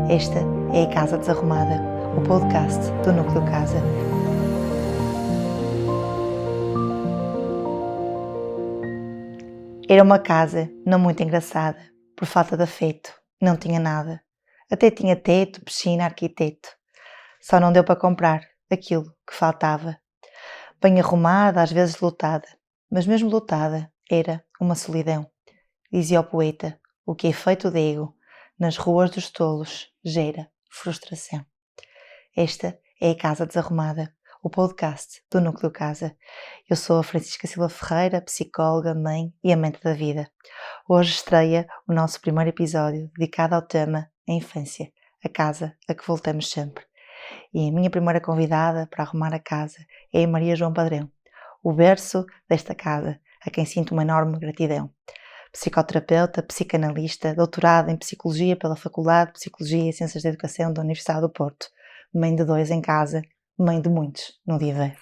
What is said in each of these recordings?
Esta é a Casa Desarrumada, o podcast do Núcleo Casa. Era uma casa não muito engraçada, por falta de afeto, não tinha nada. Até tinha teto, piscina, arquiteto. Só não deu para comprar aquilo que faltava. Bem arrumada, às vezes lutada, mas mesmo lutada era uma solidão. Dizia o poeta, o que é feito de ego, nas ruas dos tolos, gera frustração. Esta é a Casa Desarrumada, o podcast do Núcleo Casa. Eu sou a Francisca Silva Ferreira, psicóloga, mãe e amante da vida. Hoje estreia o nosso primeiro episódio dedicado ao tema a infância, a casa a que voltamos sempre. E a minha primeira convidada para arrumar a casa é a Maria João Padrão, o berço desta casa, a quem sinto uma enorme gratidão. Psicoterapeuta, psicanalista, doutorada em Psicologia pela Faculdade de Psicologia e Ciências da Educação da Universidade do Porto, mãe de 2 em casa, mãe de muitos no Viver.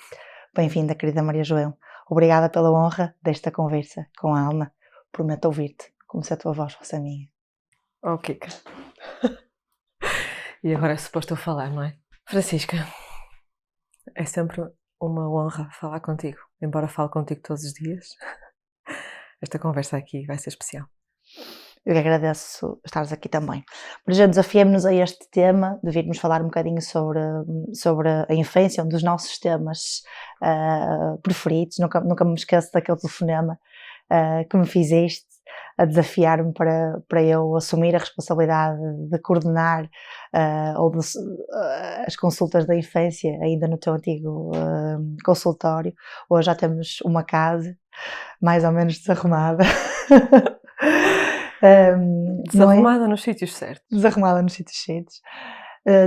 Bem-vinda, querida Maria João. Obrigada pela honra desta conversa com a alma. Prometo ouvir-te, como se a tua voz fosse a minha. Oh, Kika. E agora é suposto eu falar, não é? Francisca, é sempre uma honra falar contigo. Embora fale contigo todos os dias, esta conversa aqui vai ser especial. Eu que agradeço estares aqui também. Por já desafiamos-nos a este tema, de virmos falar um bocadinho sobre a infância, um dos nossos temas preferidos. Nunca me esqueço daquele telefonema que me fizeste, a desafiar-me para eu assumir a responsabilidade de coordenar as consultas da infância, ainda no teu antigo consultório. Hoje já temos uma casa mais ou menos desarrumada. Desarrumada nos sítios certos. Desarrumada nos sítios certos.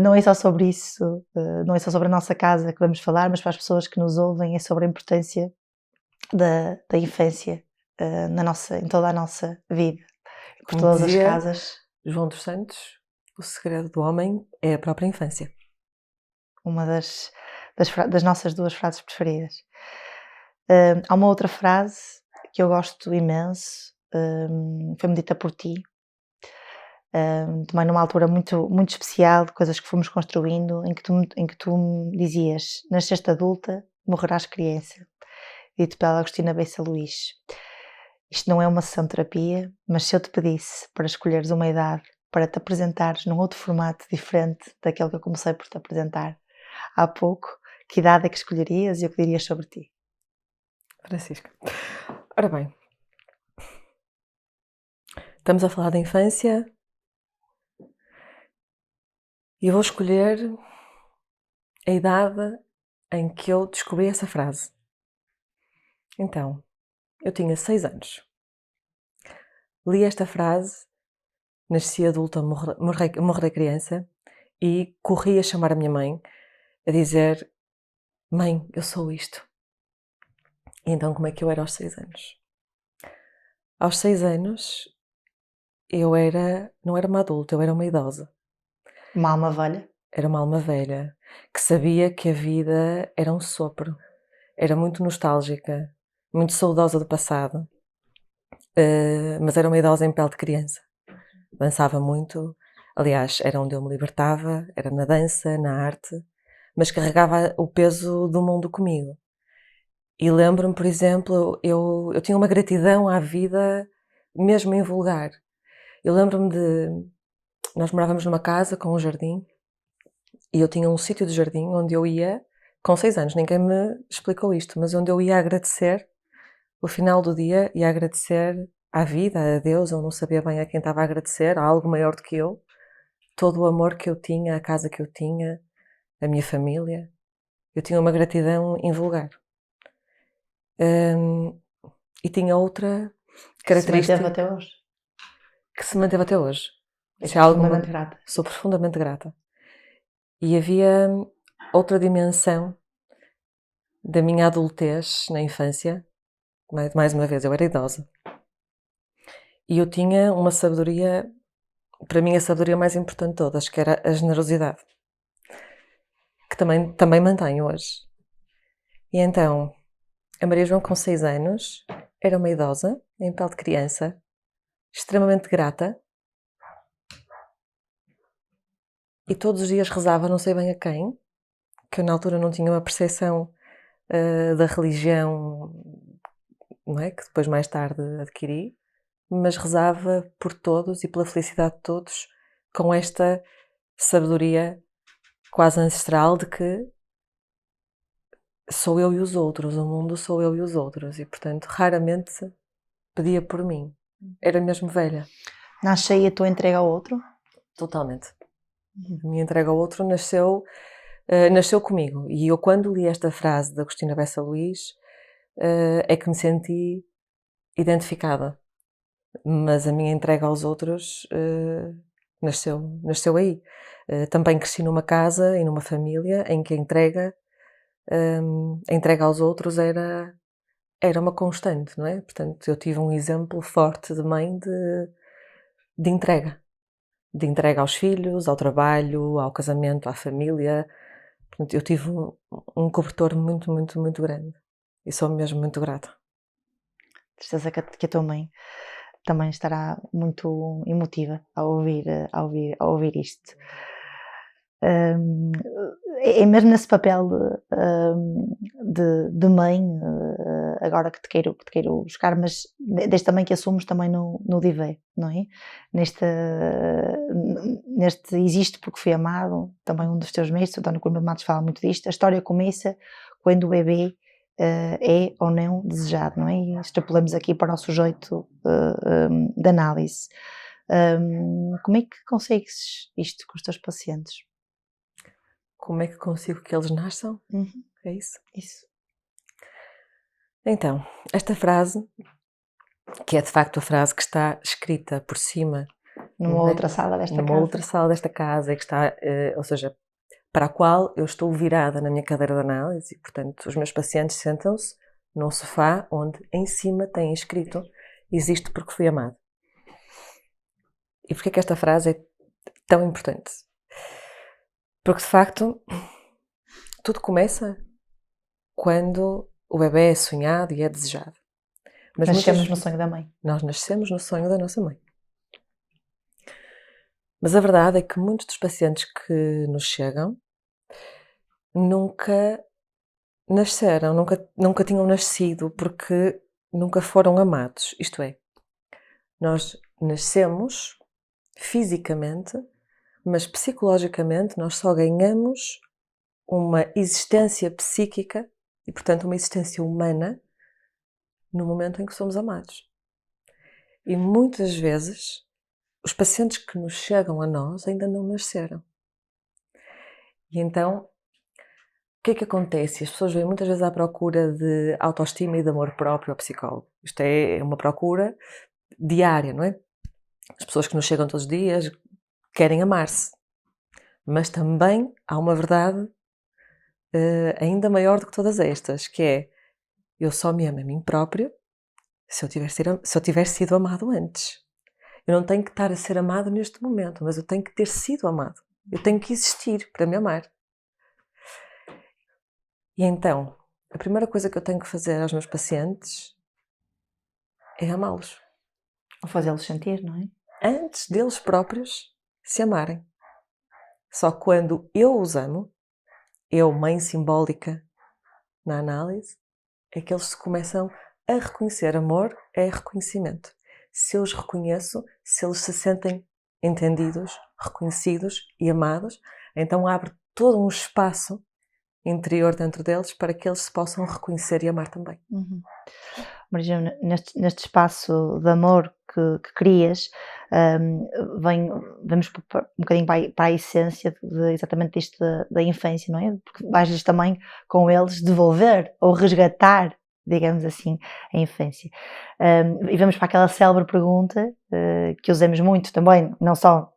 Não é só sobre isso, não é só sobre a nossa casa que vamos falar, mas para as pessoas que nos ouvem é sobre a importância da infância em toda a nossa vida, por Como todas as dizia casas. João dos Santos, o segredo do homem é a própria infância. Uma das nossas 2 frases preferidas. Há uma outra frase que eu gosto imenso, foi-me dita por ti, também numa altura muito, muito especial, de coisas que fomos construindo, em que tu me dizias: nasceste adulta, morrerás criança. Dito pela Agostina Bessa Luís. Isto não é uma sessão de terapia, mas se eu te pedisse para escolheres uma idade para te apresentares num outro formato diferente daquele que eu comecei por te apresentar há pouco, que idade é que escolherias e o que dirias sobre ti? Francisca. Ora bem, estamos a falar da infância e eu vou escolher a idade em que eu descobri essa frase. Então, eu tinha 6 anos. Li esta frase, nasci adulta, morrei criança, e corri a chamar a minha mãe, a dizer: mãe, eu sou isto. E então, como é que eu era aos 6 anos? Aos 6 anos, não era uma adulta, eu era uma idosa. Uma alma velha? Era uma alma velha, que sabia que a vida era um sopro. Era muito nostálgica, muito saudosa do passado, mas era uma idosa em pele de criança. Dançava muito, aliás, era onde eu me libertava, era na dança, na arte, mas carregava o peso do mundo comigo. E lembro-me, por exemplo, eu tinha uma gratidão à vida, mesmo em vulgar. Eu lembro-me nós morávamos numa casa com um jardim, e eu tinha um sítio de jardim onde eu ia, com 6 anos, ninguém me explicou isto, mas onde eu ia agradecer, o final do dia, ia agradecer à vida, a Deus, eu não sabia bem a quem estava a agradecer, a algo maior do que eu, todo o amor que eu tinha, a casa que eu tinha, a minha família. Eu tinha uma gratidão invulgar. E tinha outra característica Se manteve até hoje. que se manteve até hoje. És Isso é algo profundamente grata. Sou profundamente grata. E havia outra dimensão da minha adultez na infância. Mais uma vez, eu era idosa. E eu tinha uma sabedoria, para mim a sabedoria mais importante de todas, que era a generosidade. Que também mantenho hoje. E então, a Maria João, com 6 anos, era uma idosa, em pele de criança, extremamente grata, e todos os dias rezava não sei bem a quem, que eu na altura não tinha uma percepção da religião, não é? Que depois mais tarde adquiri, mas rezava por todos e pela felicidade de todos, com esta sabedoria quase ancestral de que sou eu e os outros, o mundo sou eu e os outros, e portanto raramente pedia por mim. Era mesmo velha. Nasce aí a tua entrega ao outro? Totalmente. A minha entrega ao outro nasceu comigo. E eu, quando li esta frase da Agostina Bessa Luís, é que me senti identificada. Mas a minha entrega aos outros nasceu aí. Também cresci numa casa e numa família em que a entrega aos outros era uma constante, não é? Portanto, eu tive um exemplo forte de mãe de entrega. De entrega aos filhos, ao trabalho, ao casamento, à família. Portanto, eu tive um cobertor muito, muito, muito grande. E sou mesmo muito grata. Certeza que a tua mãe também estará muito emotiva ao ouvir isto. É mesmo nesse papel de mãe, agora que te queiro buscar, mas desde também que assumes também no Divé, não é? Neste existe porque fui amado, também um dos teus mestres, o António Coimbra de Matos fala muito disto. A história começa quando o bebê é ou não desejado, não é? E extrapolamos aqui para o sujeito de análise. Como é que consegues isto com os teus pacientes? Como é que consigo que eles nasçam? Uhum. É isso? Isso. Então, esta frase, que é de facto a frase que está escrita por cima Numa outra sala desta numa casa. outra sala desta casa, e que está, ou seja, para a qual eu estou virada na minha cadeira de análise, e portanto os meus pacientes sentam-se num sofá onde em cima tem escrito "Existe porque fui amado". E porquê que esta frase é tão importante? Porque de facto tudo começa quando o bebê é sonhado e é desejado. Mas Nascemos no sonho da mãe. Nós nascemos no sonho da nossa mãe. Mas a verdade é que muitos dos pacientes que nos chegam nunca nasceram, nunca tinham nascido porque nunca foram amados. Isto é, nós nascemos fisicamente, mas psicologicamente nós só ganhamos uma existência psíquica e, portanto, uma existência humana no momento em que somos amados. E muitas vezes os pacientes que nos chegam a nós ainda não nasceram. E então, o que é que acontece? As pessoas vêm muitas vezes à procura de autoestima e de amor próprio ao psicólogo. Isto é uma procura diária, não é? As pessoas que nos chegam todos os dias querem amar-se. Mas também há uma verdade ainda maior do que todas estas, que é: eu só me amo a mim próprio se eu tiver sido amado antes. Eu não tenho que estar a ser amado neste momento, mas eu tenho que ter sido amado. Eu tenho que existir para me amar. E então, a primeira coisa que eu tenho que fazer aos meus pacientes é amá-los. Ou fazê-los sentir, não é? Antes deles próprios se amarem. Só quando eu os amo, eu, mãe simbólica na análise, é que eles se começam a reconhecer. Amor é reconhecimento. Se eu os reconheço, se eles se sentem entendidos, reconhecidos e amados, então abre todo um espaço interior dentro deles para que eles se possam reconhecer e amar também. Uhum. Maria, neste espaço de amor que crias, vamos um bocadinho para a essência exatamente isto da infância, não é? Porque vais-lhes também com eles devolver ou resgatar, digamos assim, a infância. E vamos para aquela célebre pergunta que usamos muito também, não só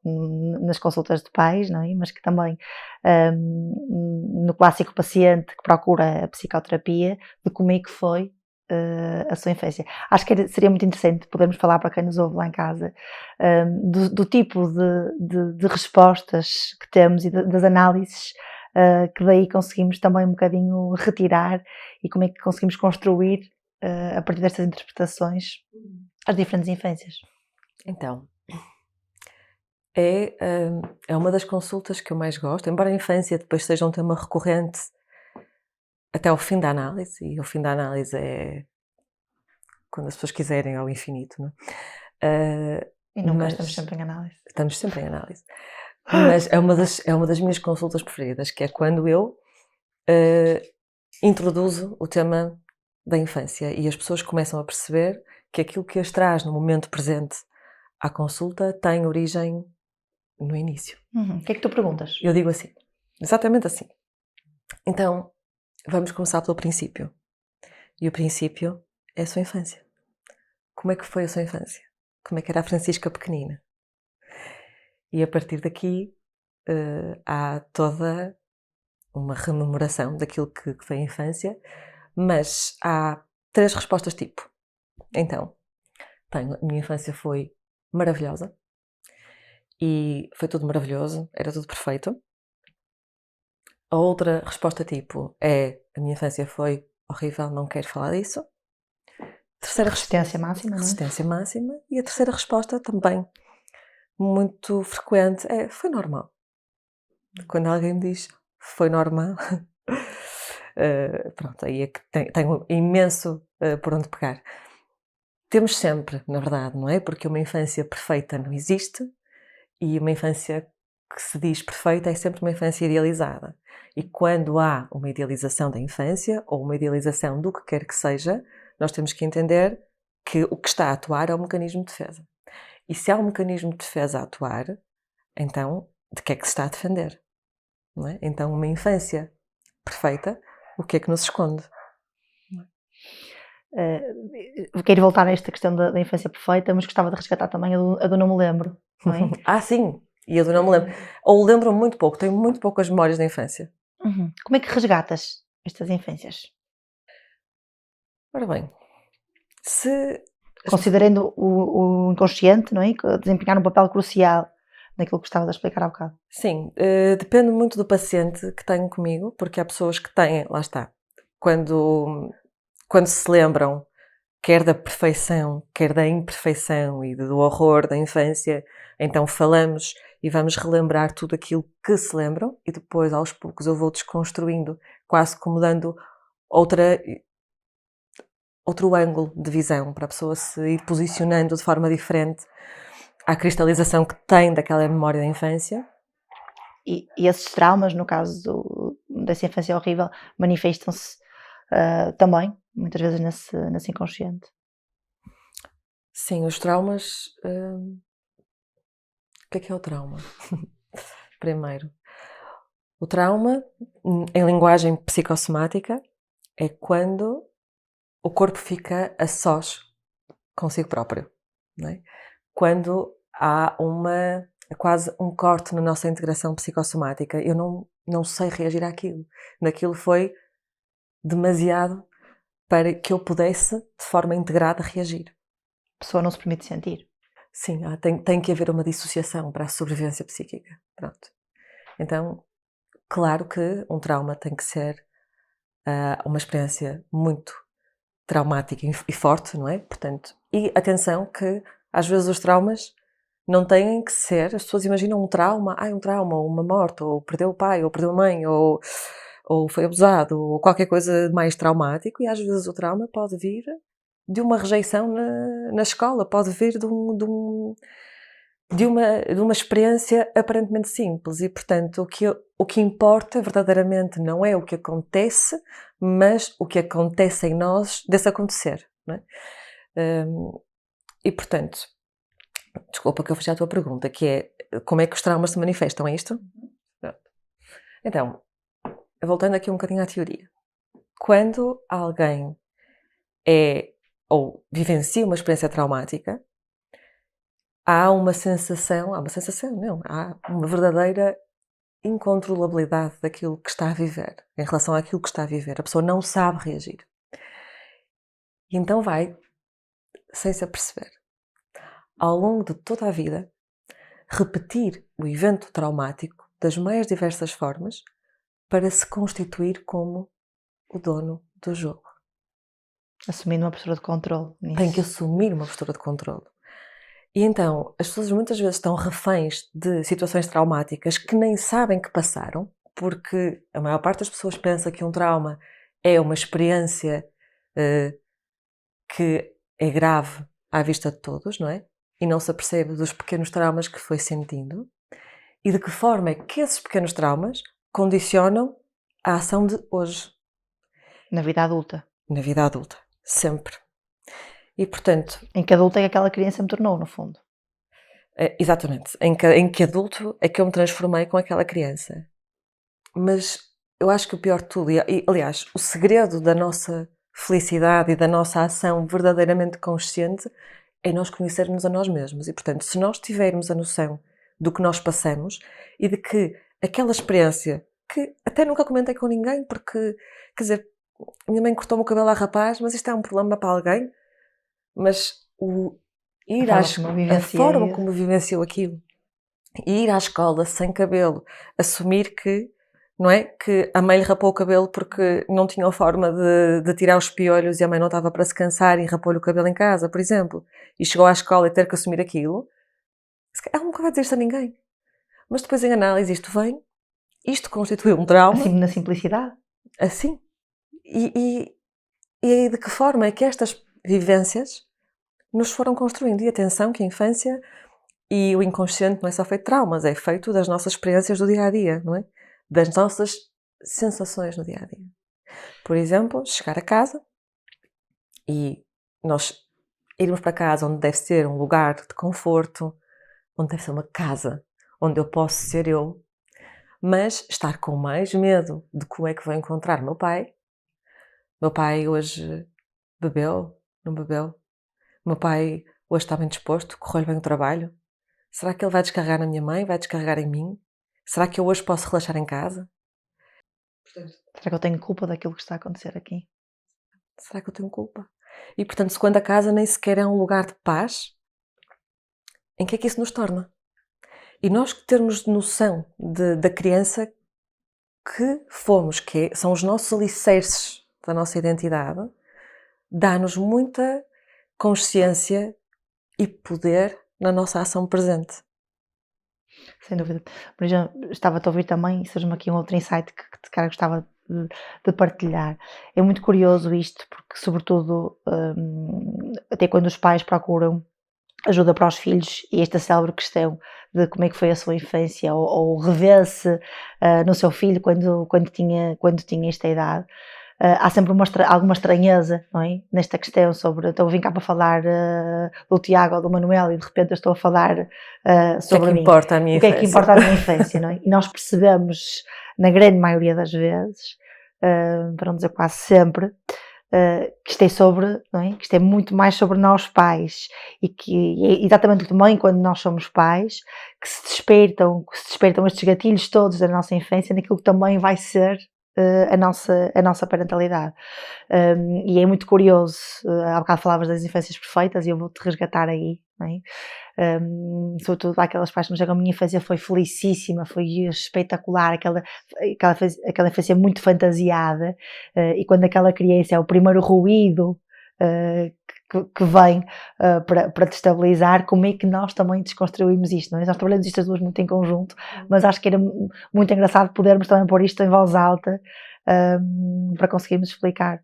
nas consultas de pais, não é? Mas que também no clássico paciente que procura a psicoterapia, de como é que foi a sua infância. Acho que seria muito interessante podermos falar para quem nos ouve lá em casa do tipo de respostas que temos e das análises que daí conseguimos também um bocadinho retirar e como é que conseguimos construir a partir destas interpretações as diferentes infâncias. Então, É uma das consultas que eu mais gosto, embora a infância depois seja um tema recorrente até ao fim da análise, e o fim da análise é quando as pessoas quiserem ao infinito, não é? E nunca Mas estamos sempre em análise. estamos sempre em análise. Mas é uma das minhas consultas preferidas, que é quando eu introduzo o tema da infância e as pessoas começam a perceber que aquilo que as traz no momento presente à consulta tem origem no início. O que é que tu perguntas? Eu digo assim, exatamente assim. Então, vamos começar pelo princípio. E o princípio é a sua infância. Como é que foi a sua infância? Como é que era a Francisca pequenina? E a partir daqui há toda uma rememoração daquilo que foi a infância, mas há 3 respostas tipo. Então, a minha infância foi maravilhosa e foi tudo maravilhoso, era tudo perfeito. A outra resposta tipo é a minha infância foi horrível, não quero falar disso. Terceira Resistência máxima, não é? resistência máxima. E a terceira resposta também muito frequente é foi normal. Quando alguém me diz foi normal, pronto, aí é que tenho imenso por onde pegar. Temos sempre, na verdade, não é? Porque uma infância perfeita não existe e uma infância que se diz perfeita é sempre uma infância idealizada. E quando há uma idealização da infância ou uma idealização do que quer que seja, nós temos que entender que o que está a atuar é um mecanismo de defesa. E se há um mecanismo de defesa a atuar, então de que é que se está a defender? Não é? Então, uma infância perfeita, o que é que nos esconde? Quero voltar a esta questão da infância perfeita, mas gostava de resgatar também a do não me lembro, não é? Sim, e eu não me lembro. Ou lembro-me muito pouco, tenho muito poucas memórias da infância. Como é que resgatas estas infâncias? Ora bem, se Considerando o inconsciente, não é? Que desempenhar um papel crucial naquilo que estavas a explicar há bocado. Sim, depende muito do paciente que tenho comigo, porque há pessoas que têm, lá está, quando se lembram, quer da perfeição, quer da imperfeição e do horror da infância, então falamos e vamos relembrar tudo aquilo que se lembram e depois, aos poucos, eu vou desconstruindo, quase como dando outro ângulo de visão para a pessoa se ir posicionando de forma diferente à cristalização que tem daquela memória da infância. E esses traumas, no caso dessa infância horrível, manifestam-se também, muitas vezes, nesse inconsciente. Sim, os traumas... O que é o trauma? Primeiro, o trauma, em linguagem psicossomática, é quando o corpo fica a sós consigo próprio, não é? Quando há quase um corte na nossa integração psicossomática. Eu não sei reagir àquilo. Naquilo foi demasiado para que eu pudesse, de forma integrada, reagir. A pessoa não se permite sentir. Sim, tem que haver uma dissociação para a sobrevivência psíquica. Pronto. Então, claro que um trauma tem que ser uma experiência muito traumática e forte, não é? Portanto, e atenção que às vezes os traumas não têm que ser, as pessoas imaginam um trauma, ou uma morte, ou perdeu o pai, ou perdeu a mãe, ou foi abusado, ou qualquer coisa mais traumático, e às vezes o trauma pode vir de uma rejeição na escola, pode vir de uma experiência aparentemente simples, e portanto o que importa verdadeiramente não é o que acontece, mas o que acontece em nós desse acontecer, não é? E portanto, desculpa que eu fechei a tua pergunta, que é como é que os traumas se manifestam, é isto? Então, voltando aqui um bocadinho à teoria. Quando alguém ou vivencia uma experiência traumática, há uma verdadeira incontrolabilidade daquilo que está a viver, em relação àquilo que está a viver. A pessoa não sabe reagir. E então vai, sem se aperceber, ao longo de toda a vida, repetir o evento traumático das mais diversas formas para se constituir como o dono do jogo. Assumindo uma postura de controle. Tem que assumir uma postura de controle. E então, as pessoas muitas vezes estão reféns de situações traumáticas que nem sabem que passaram, porque a maior parte das pessoas pensa que um trauma é uma experiência que é grave à vista de todos, não é? E não se apercebe dos pequenos traumas que foi sentindo e de que forma é que esses pequenos traumas condicionam a ação de hoje, Na vida adulta. na vida adulta, sempre. E, portanto, Em que adulta é que aquela criança me tornou, no fundo. exatamente, em que adulto é que eu me transformei com aquela criança. Mas eu acho que o pior de tudo, aliás, o segredo da nossa felicidade e da nossa ação verdadeiramente consciente é nós conhecermos a nós mesmos. E, portanto, se nós tivermos a noção do que nós passamos e de que aquela experiência, que até nunca comentei com ninguém, porque, quer dizer, minha mãe cortou-me o cabelo a rapaz, mas isto é um problema para alguém, mas a forma como eu vivenciou aquilo, e ir à escola sem cabelo, assumir que, não é, que a mãe lhe rapou o cabelo porque não tinha forma de tirar os piolhos e a mãe não estava para se cansar e rapou-lhe o cabelo em casa, por exemplo, e chegou à escola e ter que assumir aquilo, ela nunca vai dizer isto a ninguém. Mas depois em análise isto constituiu um trauma. Assim, na simplicidade. Assim. E aí de que forma é que estas vivências nos foram construindo? E atenção que a infância e o inconsciente não é só feito de traumas, é feito das nossas experiências do dia-a-dia, não é? Das nossas sensações no dia-a-dia. Por exemplo, chegar a casa e nós irmos para casa onde deve ser um lugar de conforto, onde deve ser uma casa, onde eu posso ser eu, mas estar com mais medo de como é que vou encontrar meu pai. Meu pai hoje bebeu? Não bebeu? Meu pai hoje está bem disposto? Correu-lhe bem o trabalho? Será que ele vai descarregar na minha mãe? Vai descarregar em mim? Será que eu hoje posso relaxar em casa? Será que eu tenho culpa daquilo que está a acontecer aqui? Será que eu tenho culpa? E portanto, se quando a casa nem sequer é um lugar de paz, em que é que isso nos torna? E nós termos noção da criança que fomos, são os nossos alicerces da nossa identidade, dá-nos muita consciência e poder na nossa ação presente. Sem dúvida. Por exemplo, estava-te a ouvir também, surge-me aqui um outro insight que de cara gostava de partilhar. É muito curioso isto, porque sobretudo até quando os pais procuram ajuda para os filhos e esta célebre questão de como é que foi a sua infância ou revê-se no seu filho quando tinha esta idade. Há sempre alguma estranheza, não é? Nesta questão sobre, então eu vim cá para falar do Tiago ou do Manuel e de repente eu estou a falar sobre mim. Importa a minha o que é que importa a minha infância, não é? E nós percebemos, na grande maioria das vezes, para não dizer quase sempre, que isto é sobre, não é? Que isto é muito mais sobre nós pais e que é exatamente também quando nós somos pais que se despertam estes gatilhos todos da nossa infância naquilo que também vai ser a nossa parentalidade. E é muito curioso, há bocado falavas das infâncias perfeitas e eu vou-te resgatar aí, não é? Sobretudo aquelas pais que me chegam, a minha infância foi felicíssima, foi espetacular, aquela infância muito fantasiada, e quando aquela criança é o primeiro ruído que vem para destabilizar, como é que nós também desconstruímos isto, não é? Nós trabalhamos isto as duas muito em conjunto, mas acho que era muito engraçado podermos também pôr isto em voz alta para conseguirmos explicar.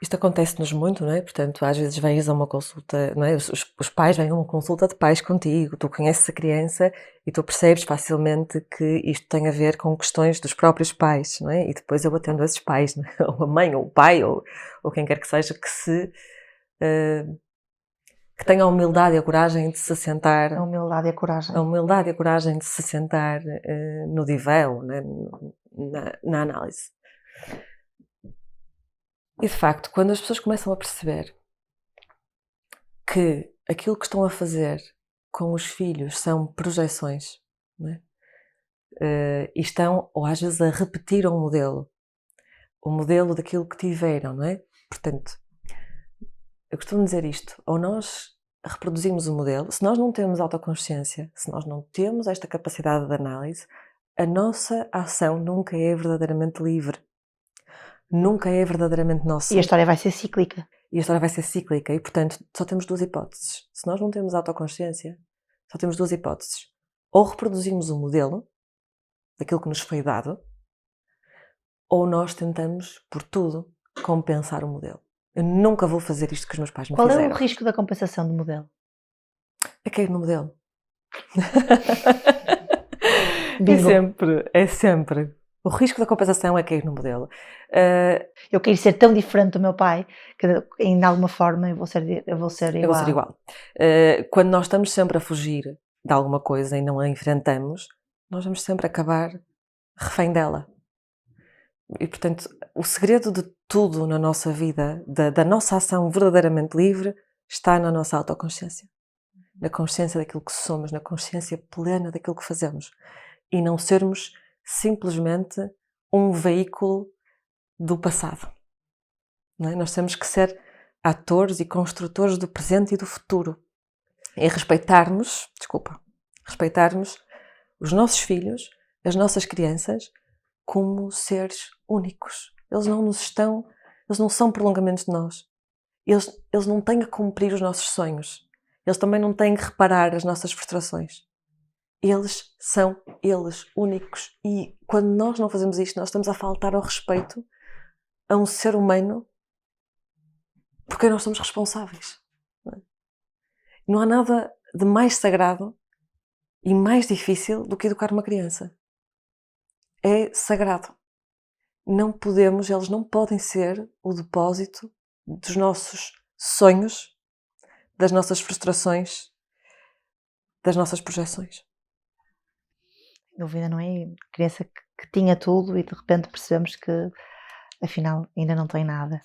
Isto acontece-nos muito, não é? Portanto, às vezes vens a uma consulta, não é? Os pais vêm a uma consulta de pais contigo, tu conheces a criança e tu percebes facilmente que isto tem a ver com questões dos próprios pais, não é? E depois eu atendo a esses pais, não é? Ou a mãe, ou o pai, ou quem quer que seja, que tenha a humildade e a coragem de se sentar. A humildade e a coragem. A humildade e a coragem de se sentar no divã, né? na análise. E de facto, quando as pessoas começam a perceber que aquilo que estão a fazer com os filhos são projeções, não é? E estão, ou às vezes, a repetir o modelo daquilo que tiveram, não é? Portanto, eu costumo dizer isto, ou nós reproduzimos o modelo, se nós não temos autoconsciência, se nós não temos esta capacidade de análise, a nossa ação nunca é verdadeiramente livre. nunca é verdadeiramente nosso. E a história vai ser cíclica. E a história vai ser cíclica e, portanto, só temos duas hipóteses. Se nós não temos autoconsciência, só temos duas hipóteses. Ou reproduzimos o modelo daquilo que nos foi dado, ou nós tentamos, por tudo, compensar o modelo. Eu nunca vou fazer isto que os meus pais me Qual fizeram. é o risco da compensação do modelo? É cair no modelo. Bingo. É sempre. O risco da compensação é cair no modelo. Eu quero ser tão diferente do meu pai que, em alguma forma, eu vou ser igual. Eu vou ser igual. Quando nós estamos sempre a fugir de alguma coisa e não a enfrentamos, nós vamos sempre acabar refém dela. E, portanto, o segredo de tudo na nossa vida, da nossa ação verdadeiramente livre, está na nossa autoconsciência. Na consciência daquilo que somos, na consciência plena daquilo que fazemos. E não sermos simplesmente um veículo do passado. Não é? Nós temos que ser atores e construtores do presente e do futuro. E respeitarmos os nossos filhos, as nossas crianças, como seres únicos. Eles não são prolongamentos de nós. Eles não têm que cumprir os nossos sonhos. Eles também não têm que reparar as nossas frustrações. Eles são únicos. E quando nós não fazemos isto, nós estamos a faltar ao respeito a um ser humano porque nós somos responsáveis. Não há nada de mais sagrado e mais difícil do que educar uma criança. É sagrado. Eles não podem ser o depósito dos nossos sonhos, das nossas frustrações, das nossas projeções. Dúvida, não é? Criança que tinha tudo e de repente percebemos que afinal ainda não tem nada.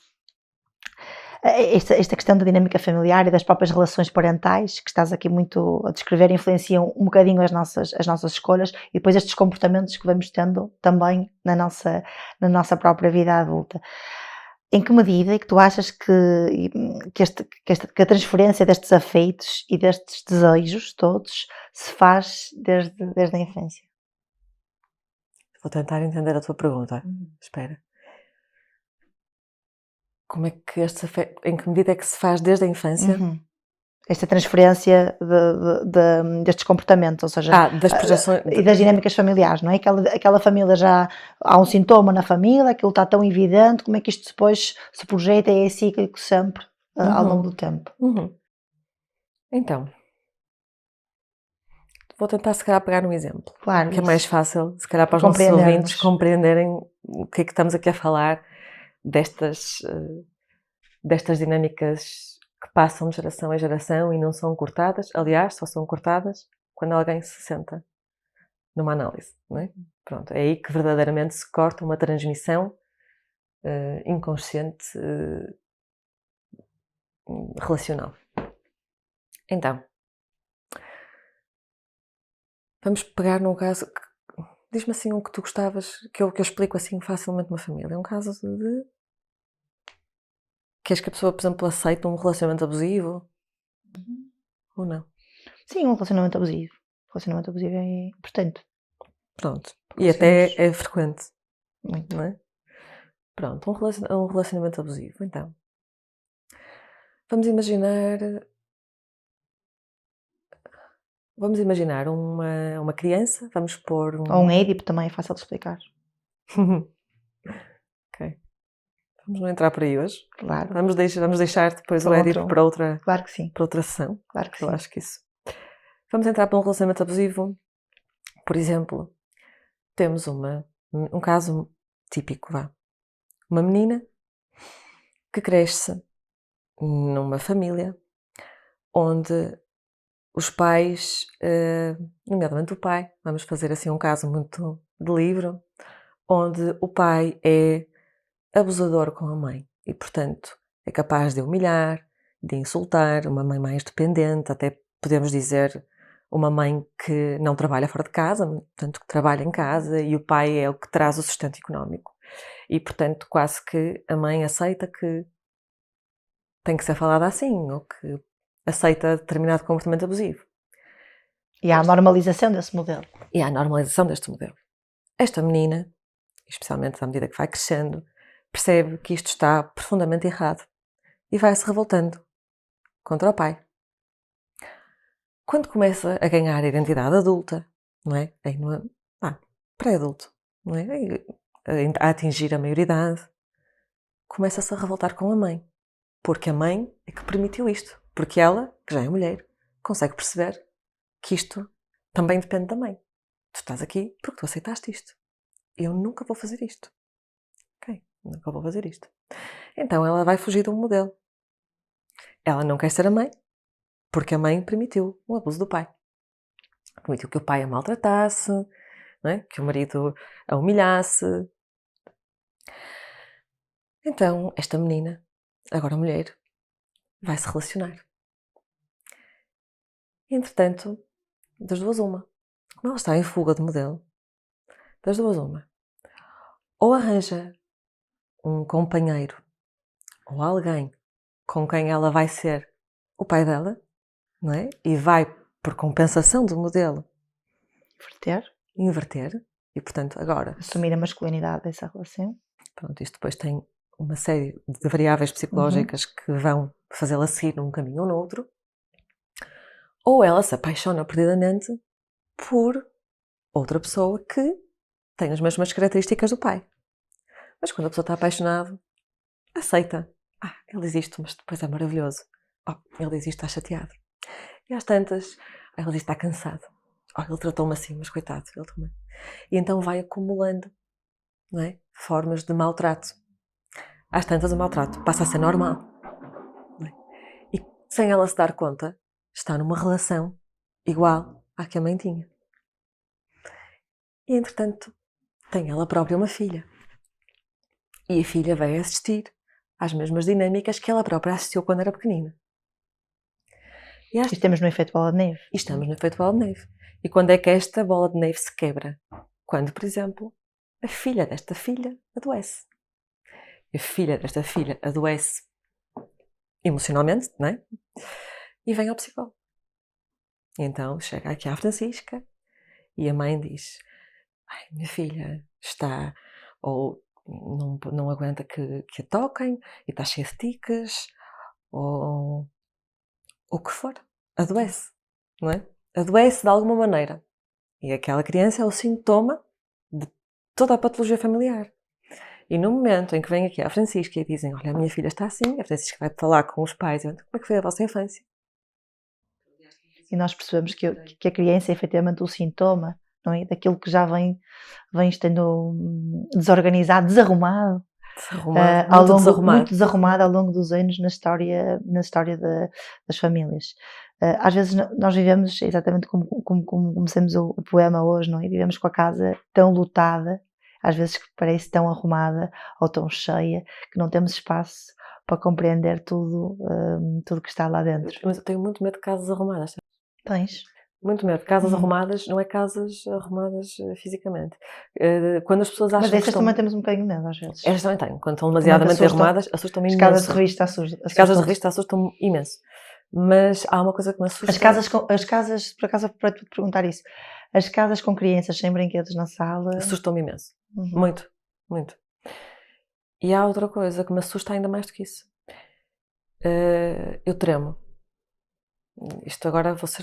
Esta questão da dinâmica familiar e das próprias relações parentais que estás aqui muito a descrever influenciam um bocadinho as nossas escolhas e depois estes comportamentos que vamos tendo também na nossa própria vida adulta. Em que medida é que tu achas que a transferência destes afetos e destes desejos todos se faz desde a infância? Vou tentar entender a tua pergunta. Espera. Como é que em que medida é que se faz desde a infância? Esta transferência destes comportamentos, ou seja, das projeções e das dinâmicas familiares, não é? Aquela família já há um sintoma na família, aquilo está tão evidente, como é que isto depois se projeta e é cíclico sempre ao longo do tempo? Então, vou tentar se calhar pegar um exemplo, claro, que é mais fácil, se calhar para os nossos ouvintes compreenderem o que é que estamos aqui a falar destas dinâmicas que passam de geração em geração e não são cortadas, aliás, só são cortadas quando alguém se senta numa análise, não é? Pronto, é aí que verdadeiramente se corta uma transmissão inconsciente relacional. Então, vamos pegar num caso, diz-me assim um que tu gostavas, que eu explico assim facilmente uma família, um caso de... Queres que a pessoa, por exemplo, aceite um relacionamento abusivo? Ou não? Sim, um relacionamento abusivo. O relacionamento abusivo é importante. Pronto. E até é frequente. Muito. Não é? Pronto, um relacionamento abusivo. Então, vamos imaginar uma criança, vamos pôr ou um Édipo também é fácil de explicar. Ok. Vamos não entrar por aí hoje. Claro. Vamos deixar depois o Édipo para outra, claro que sim. Para outra sessão. Claro que eu sim. acho que isso. Vamos entrar para um relacionamento abusivo. Por exemplo, temos um caso típico, vá. Uma menina que cresce numa família onde os pais, nomeadamente o pai, vamos fazer assim um caso muito de livro, onde o pai é abusador com a mãe e, portanto, é capaz de humilhar, de insultar, uma mãe mais dependente, até podemos dizer uma mãe que não trabalha fora de casa, portanto que trabalha em casa e o pai é o que traz o sustento económico. E, portanto, quase que a mãe aceita que tem que ser falada assim, ou que aceita determinado comportamento abusivo. E há a normalização desse modelo. E há a normalização deste modelo. Esta menina, especialmente à medida que vai crescendo, percebe que isto está profundamente errado e vai-se revoltando contra o pai. Quando começa a ganhar a identidade adulta, não é? Pré-adulto, não é? A atingir a maioridade, começa-se a revoltar com a mãe. Porque a mãe é que permitiu isto. Porque ela, que já é mulher, consegue perceber que isto também depende da mãe. Tu estás aqui porque tu aceitaste isto. Eu nunca vou fazer isto. Ok? Nunca vou fazer isto. Então ela vai fugir de um modelo. Ela não quer ser a mãe porque a mãe permitiu o abuso do pai. Permitiu que o pai a maltratasse, não é? Que o marido a humilhasse. Então esta menina, agora mulher, vai se relacionar. Entretanto, das duas uma. Como ela está em fuga de modelo, das duas uma. Ou arranja um companheiro ou alguém com quem ela vai ser o pai dela, não é? E vai, por compensação do modelo, inverter. E, portanto, agora... assumir a masculinidade dessa relação. Pronto, isto depois tem uma série de variáveis psicológicas que vão fazê-la seguir num caminho ou no outro. Ou ela se apaixona perdidamente por outra pessoa que tem as mesmas características do pai. Mas quando a pessoa está apaixonada, aceita. Ele diz isto, mas depois é maravilhoso. Ele diz isto, está chateado. E às tantas, ele diz está cansado. Ele tratou-me assim, mas coitado, ele também. E então vai acumulando, não é? Formas de maltrato. Às tantas, o maltrato passa a ser normal. Não é? E sem ela se dar conta, está numa relação igual à que a mãe tinha. E entretanto, tem ela própria uma filha. E a filha vai assistir às mesmas dinâmicas que ela própria assistiu quando era pequenina. E estamos no efeito bola de neve. E estamos no efeito bola de neve. E quando é que esta bola de neve se quebra? Quando, por exemplo, a filha desta filha adoece. A filha desta filha adoece emocionalmente, não é? E vem ao psicólogo. E então chega aqui à Francisca e a mãe diz: minha filha está, ou não aguenta que a toquem e está cheia de ticas, ou o que for. Adoece, não é? Adoece de alguma maneira. E aquela criança é o sintoma de toda a patologia familiar. E no momento em que vem aqui a Francisca e dizem: olha, a minha filha está assim, a Francisca vai falar com os pais, e como é que foi a vossa infância? E nós percebemos que a criança é efetivamente o sintoma, não é? Daquilo que já vem estando desorganizado, desarrumado. Muito desarrumado ao longo dos anos na história das famílias. Às vezes nós vivemos exatamente como começamos o poema hoje, não é? Vivemos com a casa tão lotada, às vezes que parece tão arrumada ou tão cheia, que não temos espaço para compreender tudo que está lá dentro. Mas eu tenho muito medo de casas arrumadas. Tens? Muito medo. Casas arrumadas, não é casas arrumadas fisicamente. Quando as pessoas acham mas essas que também temos um bocadinho de medo às vezes. Essas também têm. Quando estão demasiadamente arrumadas, assustam-me imenso. As casas de revista assustam. As casas de revista assustam-me imenso. Mas há uma coisa que me assusta. As casas, por acaso, para te perguntar isso, as casas com crianças sem brinquedos na sala... assustam-me imenso. Muito, muito. E há outra coisa que me assusta ainda mais do que isso. Eu tremo. Isto agora vou ser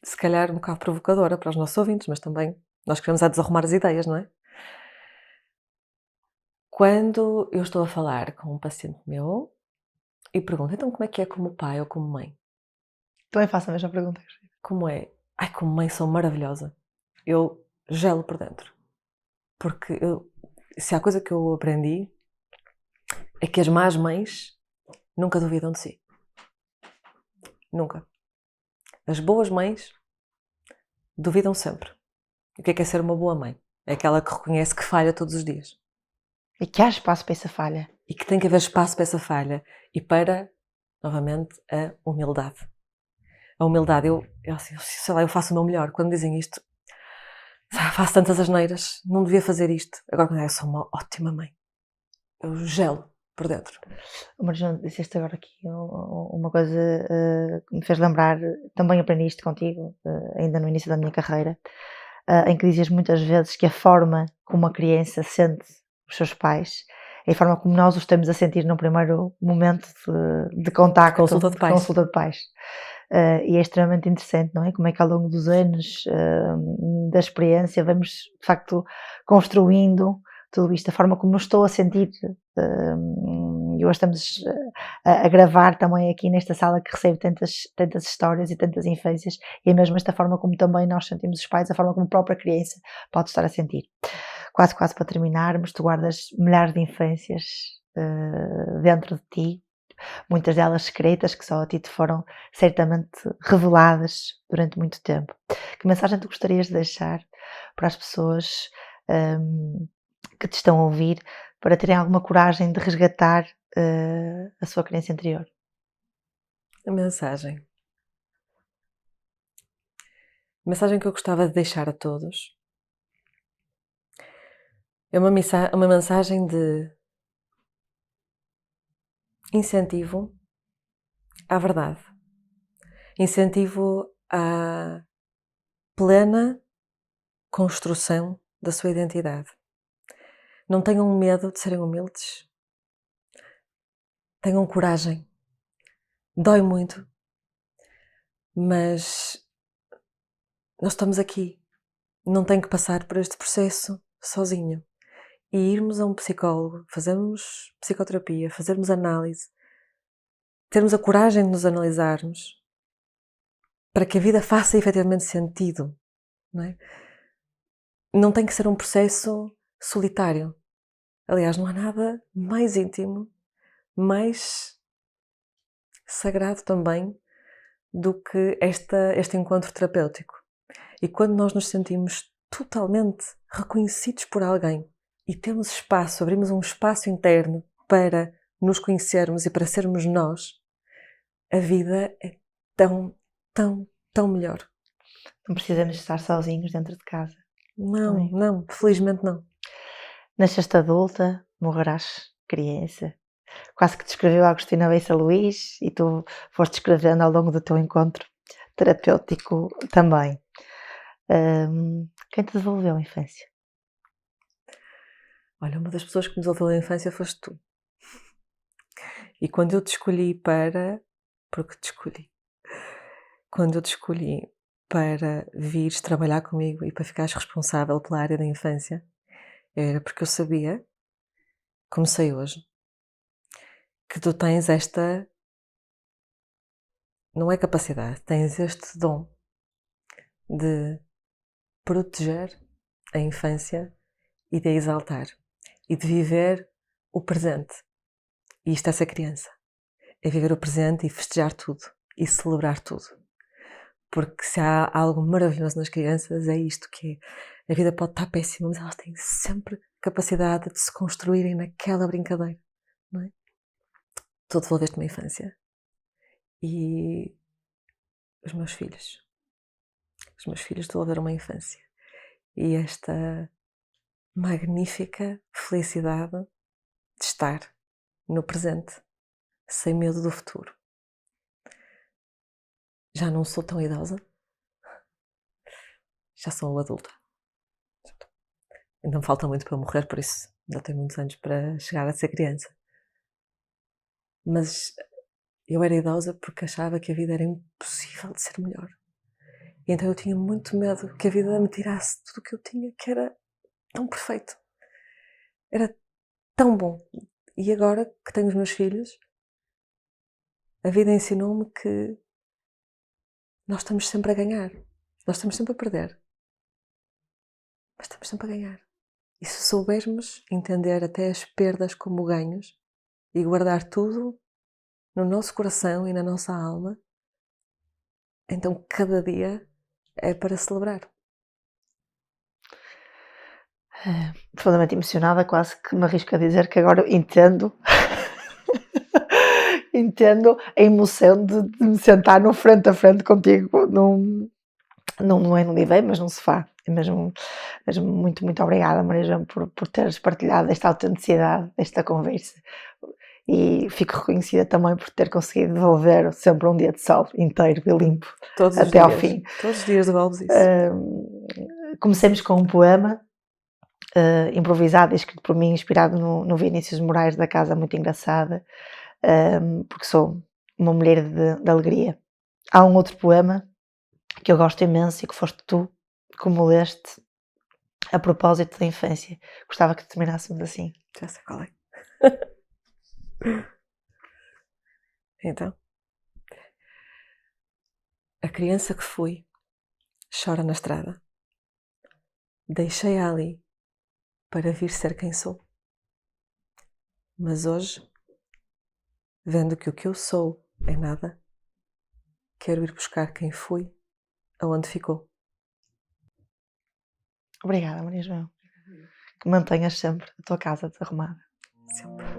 se calhar um bocado provocadora para os nossos ouvintes, mas também nós queremos desarrumar as ideias, não é? Quando eu estou a falar com um paciente meu e pergunto: então como é que é como pai ou como mãe? Também faço a mesma pergunta. Como é? Como mãe sou maravilhosa. Eu gelo por dentro. Porque se há coisa que eu aprendi é que as más mães nunca duvidam de si. Nunca. As boas mães duvidam sempre. O que é ser uma boa mãe? É aquela que reconhece que falha todos os dias. E que há espaço para essa falha. E que tem que haver espaço para essa falha. E para, novamente, a humildade. A humildade, eu faço o meu melhor. Quando dizem isto, faço tantas asneiras, não devia fazer isto. Agora, eu sou uma ótima mãe. Eu gelo por dentro. Marjoão, disseste agora aqui uma coisa que me fez lembrar, também aprendi isto contigo, ainda no início da minha carreira, em que dizias muitas vezes que a forma como a criança sente os seus pais e a forma como nós o estamos a sentir no primeiro momento de contacto, consulta de pais. Consulta de pais. E é extremamente interessante, não é? Como é que ao longo dos anos da experiência vamos, de facto, construindo tudo isto, a forma como eu estou a sentir. E hoje estamos a gravar também aqui nesta sala que recebe tantas histórias e tantas infâncias, e é mesmo esta forma como também nós sentimos os pais, a forma como a própria criança pode estar a sentir. Quase para terminarmos, tu guardas milhares de infâncias dentro de ti, muitas delas secretas, que só a ti te foram certamente reveladas durante muito tempo. Que mensagem tu gostarias de deixar para as pessoas que te estão a ouvir, para terem alguma coragem de resgatar a sua criança interior? A mensagem que eu gostava de deixar a todos é uma mensagem de incentivo à verdade, incentivo à plena construção da sua identidade. Não tenham medo de serem humildes, tenham coragem. Dói muito, mas nós estamos aqui. Não tem que passar por este processo sozinho. E irmos a um psicólogo, fazermos psicoterapia, fazermos análise, termos a coragem de nos analisarmos para que a vida faça efetivamente sentido, não é? Não tem que ser um processo solitário. Aliás, não há nada mais íntimo, mais sagrado também do que este encontro terapêutico. E quando nós nos sentimos totalmente reconhecidos por alguém e temos espaço, abrimos um espaço interno para nos conhecermos e para sermos nós, a vida é tão, tão, tão melhor. Não precisamos estar sozinhos dentro de casa. Não, felizmente não. Nasceste adulta, morrerás criança. Quase que descreveu a Agostina Bessa Luís e tu foste descrevendo ao longo do teu encontro terapêutico também. Quem te devolveu a infância? Olha, uma das pessoas que me devolveu a infância foste tu. E quando eu te escolhi quando eu te escolhi para vires trabalhar comigo e para ficares responsável pela área da infância, era porque eu sabia, como sei hoje, que tu tens esta, não é capacidade, tens este dom de proteger a infância e de a exaltar e de viver o presente. E isto é ser criança. É viver o presente e festejar tudo e celebrar tudo. Porque se há algo maravilhoso nas crianças é isto, que é, a vida pode estar péssima, mas elas têm sempre capacidade de se construírem naquela brincadeira, não é? Tu devolveste uma infância. E os meus filhos devolveram uma infância. E esta magnífica felicidade de estar no presente, sem medo do futuro. Já não sou tão idosa, já sou adulta. Ainda me falta muito para eu morrer, por isso ainda tenho muitos anos para chegar a ser criança. Mas eu era idosa porque achava que a vida era impossível de ser melhor. E então eu tinha muito medo que a vida me tirasse tudo o que eu tinha, que era tão perfeito. Era tão bom. E agora que tenho os meus filhos, a vida ensinou-me que nós estamos sempre a ganhar. Nós estamos sempre a perder. Mas estamos sempre a ganhar. E se soubermos entender até as perdas como ganhos e guardar tudo no nosso coração e na nossa alma, então cada dia é para celebrar. Profundamente emocionada, quase que me arrisco a dizer que agora entendo a emoção de me sentar no frente a frente contigo, não é no divã, mas num sofá. Mesmo muito, muito obrigada, Maria João, por teres partilhado esta autenticidade, esta conversa. E fico reconhecida também por ter conseguido devolver sempre um dia de sol inteiro e limpo, todos até os ao dias, fim. Todos os dias devolves isso. Comecemos com um poema improvisado e escrito por mim, inspirado no Vinícius de Moraes da Casa Muito Engraçada, porque sou uma mulher de alegria. Há um outro poema que eu gosto imenso e que foste tu que me leste a propósito da infância. Gostava que terminássemos assim. Já sei qual é. Então, a criança que fui chora na estrada. Deixei-a ali para vir ser quem sou. Mas hoje, vendo que o que eu sou é nada, quero ir buscar quem fui aonde ficou. Obrigada, Maria João. Que mantenhas sempre a tua casa desarrumada. Sempre.